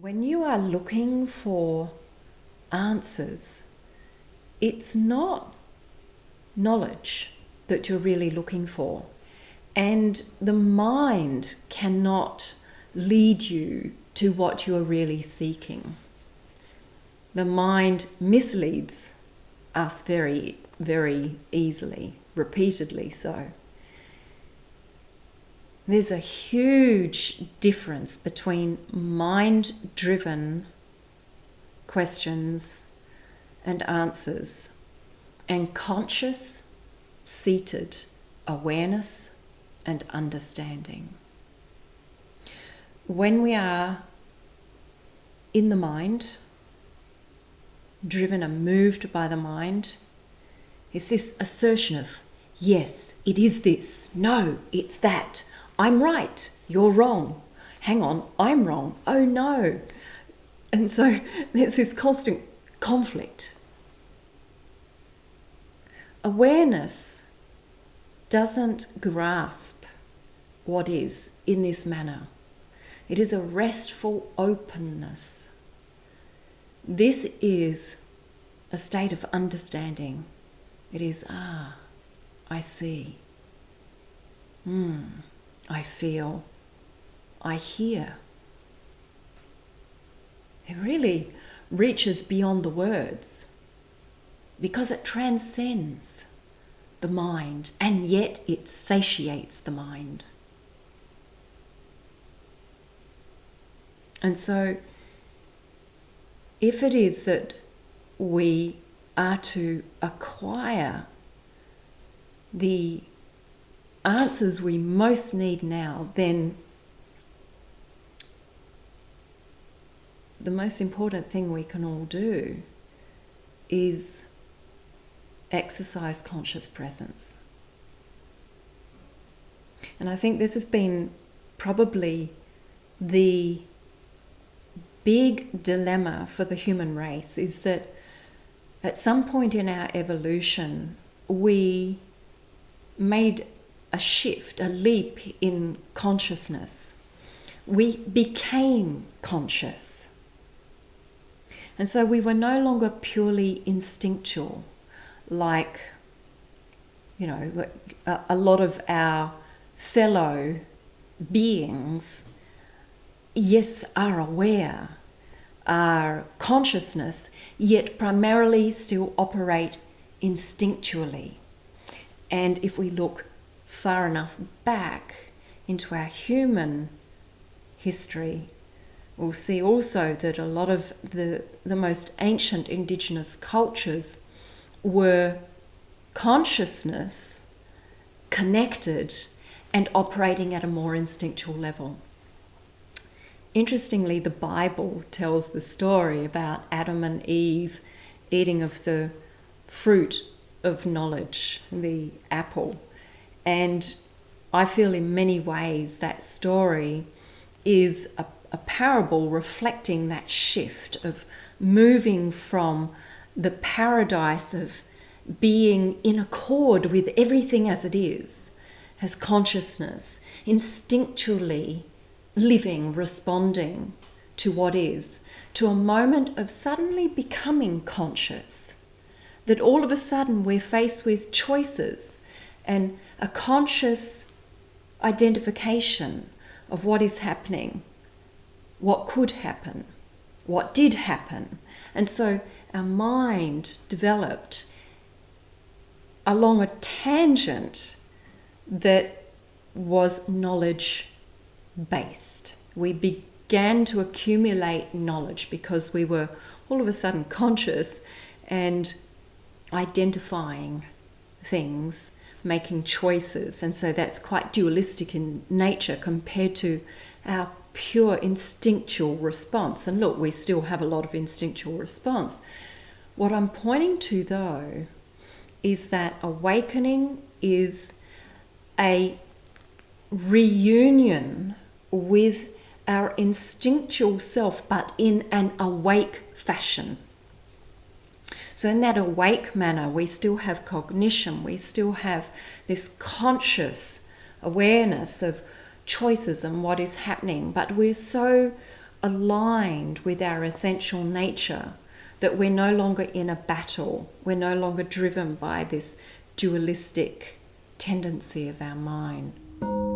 When you are looking for answers, it's not knowledge that you're really looking for. And the mind cannot lead you to what you're really seeking. The mind misleads us very, very easily, repeatedly so. There's a huge difference between mind-driven questions and answers and conscious, seated awareness and understanding. When we are in the mind, driven and moved by the mind, it's this assertion of, yes, it is this. No, it's that. I'm right. You're wrong. Hang on, I'm wrong. Oh no. And so there's this constant conflict. Awareness doesn't grasp what is in this manner. It is a restful openness. This is a state of understanding. It is, I see. I feel. I hear. It really reaches beyond the words because it transcends the mind and yet it satiates the mind. And so, if it is that we are to acquire the answers we most need now, then the most important thing we can all do is exercise conscious presence. And I think this has been probably the big dilemma for the human race, is that at some point in our evolution, we made a shift, a leap in consciousness. We became conscious. And so we were no longer purely instinctual, like, a lot of our fellow beings, yes, are aware, are consciousness, yet primarily still operate instinctually. And if we look far enough back into our human history, we'll see also that a lot of the most ancient indigenous cultures were consciousness connected and operating at a more instinctual level. Interestingly, the Bible tells the story about Adam and Eve eating of the fruit of knowledge, the apple. And I feel in many ways that story is a parable reflecting that shift of moving from the paradise of being in accord with everything as it is, as consciousness, instinctually living, responding to what is, to a moment of suddenly becoming conscious, that all of a sudden we're faced with choices and a conscious identification of what is happening, what could happen, what did happen. And so our mind developed along a tangent that was knowledge based. We began to accumulate knowledge because we were all of a sudden conscious and identifying things, making choices. And so that's quite dualistic in nature compared to our pure instinctual response. And look, we still have a lot of instinctual response. What I'm pointing to, though, is that awakening is a reunion with our instinctual self, but in an awake fashion. So in that awake manner, we still have cognition, we still have this conscious awareness of choices and what is happening, but we're so aligned with our essential nature, that we're no longer in a battle, we're no longer driven by this dualistic tendency of our mind.